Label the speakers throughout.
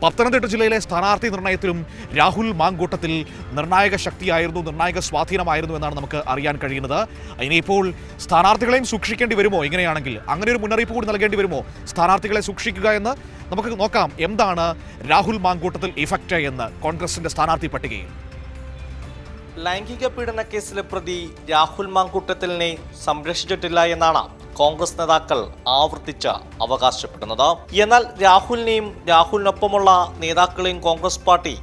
Speaker 1: പത്തനംതിട്ട ജില്ലയിലെ സ്ഥാനാർത്ഥി നിർണയത്തിലും രാഹുൽ മാങ്കൂട്ടത്തിൽ നിർണായക ശക്തിയായിരുന്നു, നിർണായക സ്വാധീനമായിരുന്നു എന്നാണ് നമുക്ക് അറിയാൻ കഴിയുന്നത്. ഇനിയിപ്പോൾ സ്ഥാനാർത്ഥികളെയും സൂക്ഷിക്കേണ്ടി വരുമോ? ഇങ്ങനെയാണെങ്കിൽ അങ്ങനെ ഒരു മുന്നറിയിപ്പ് കൂടി നൽകേണ്ടി വരുമോ? സ്ഥാനാർത്ഥികളെ സൂക്ഷിക്കുക എന്ന് നമുക്ക് നോക്കാം. എന്താണ് രാഹുൽ മാങ്കൂട്ടത്തിൽ ഇഫക്റ്റ് എന്ന് കോൺഗ്രസിന്റെ സ്ഥാനാർത്ഥി പട്ടികയിൽ?
Speaker 2: ലൈംഗിക പീഡന കേസിലെ പ്രതി രാഹുൽ മാങ്കൂട്ടത്തിലിനെ സംരക്ഷിച്ചിട്ടില്ല എന്നാണ് കോൺഗ്രസ് നേതാക്കൾ ആവർത്തിച്ച് അവകാശപ്പെടുന്നത്. എന്നാൽ രാഹുലിനെയും രാഹുലിനൊപ്പമുള്ള നേതാക്കളെയും കോൺഗ്രസ് പാർട്ടി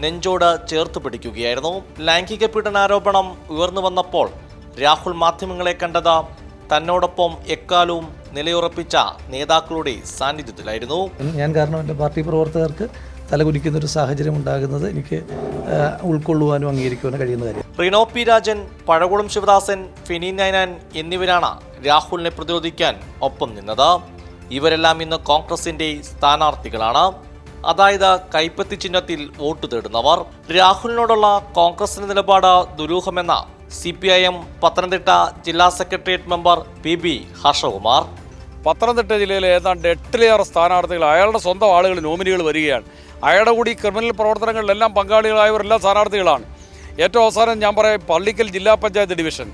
Speaker 2: നെഞ്ചോട് ചേർത്ത് പിടിക്കുകയായിരുന്നു. ലൈംഗിക പീഡനാരോപണം ഉയർന്നു വന്നപ്പോൾ രാഹുൽ മാധ്യമങ്ങളെ കണ്ടത് തന്നോടൊപ്പം എക്കാലവും നിലയുറപ്പിച്ച നേതാക്കളുടെ സാന്നിധ്യത്തിലായിരുന്നു.
Speaker 3: ഞാൻ കാരണം എൻ്റെ പാർട്ടി പ്രവർത്തകർക്ക് തലകുനിക്കുന്നൊരു സാഹചര്യം ഉണ്ടാകുന്നത് എനിക്ക് ഉൾക്കൊള്ളുവാനും അംഗീകരിക്കുവാനും കഴിയുന്ന കാര്യം.
Speaker 2: റിനോ പി രാജൻ, പഴകുളം ശിവദാസൻ, ഫെനി നൈനാൻ എന്നിവരാണ് രാഹുലിനെ പ്രതിരോധിക്കാൻ ഒപ്പം നിന്നത്. ഇവരെല്ലാം ഇന്ന് കോൺഗ്രസിന്റെ സ്ഥാനാർത്ഥികളാണ്, അതായത് കൈപ്പത്തി ചിഹ്നത്തിൽ വോട്ട് തേടുന്നവർ. രാഹുലിനോടുള്ള കോൺഗ്രസിന്റെ നിലപാട് ദുരൂഹമെന്ന CPIM പത്തനംതിട്ട ജില്ലാ secretariat member PB Harshakumar.
Speaker 4: Pathanamthitta ജില്ലയിലെ ഏതാണ്ട് 8-ലേറെ സ്ഥാനാർത്ഥികൾ അയാളുടെ സ്വന്തം ആളുകൾ നോമിനികൾ വരികയാണ്. അയാളുടെ കൂടി ക്രിമിനൽ പ്രവർത്തനങ്ങളിലെല്ലാം പങ്കാളികളായവരെല്ലാം സ്ഥാനാർത്ഥികളാണ്. ഏറ്റവും അവസാനം ഞാൻ പറയാം, പള്ളിക്കൽ ജില്ലാ പഞ്ചായത്ത് ഡിവിഷൻ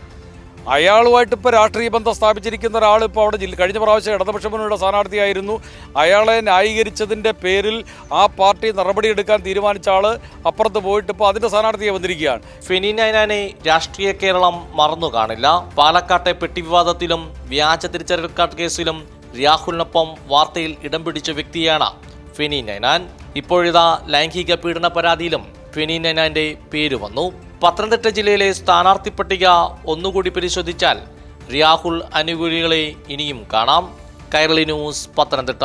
Speaker 4: അയാളുമായിട്ട് ഇപ്പോൾ രാഷ്ട്രീയ ബന്ധം സ്ഥാപിച്ചിരിക്കുന്ന ഒരാൾ ഇപ്പോൾ അവിടെ കഴിഞ്ഞ പ്രാവശ്യം ഇടതുപക്ഷ മുന്നണിയുടെ സ്ഥാനാർത്ഥിയായിരുന്നു. അയാളെ ന്യായീകരിച്ചതിൻ്റെ പേരിൽ ആ പാർട്ടി നടപടിയെടുക്കാൻ തീരുമാനിച്ച ആൾ അപ്പുറത്ത് പോയിട്ട് ഇപ്പോൾ അതിൻ്റെ സ്ഥാനാർത്ഥിയായി വന്നിരിക്കുകയാണ്.
Speaker 2: ഫെനി നൈനാനെ രാഷ്ട്രീയ കേരളം മറന്നു കാണില്ല. പാലക്കാട്ടെ പെട്ടി വിവാദത്തിലും വ്യാജ തിരിച്ചറിയൽ കാർഡ് കേസിലും രാഹുലിനൊപ്പം വാർത്തയിൽ ഇടം പിടിച്ച വ്യക്തിയാണ് ഫെനി നൈനാൻ. ഇപ്പോഴിതാ ലൈംഗിക പീഡന പരാതിയിലും ഫെനി നൈനാന്റെ പേര് വന്നു. പത്തനംതിട്ട ജില്ലയിലെ സ്ഥാനാർത്ഥി പട്ടിക ഒന്നുകൂടി പരിശോധിച്ചാൽ രാഹുൽ അനുകൂലികളെ ഇനിയും കാണാം. കൈരളി ന്യൂസ്, പത്തനംതിട്ട.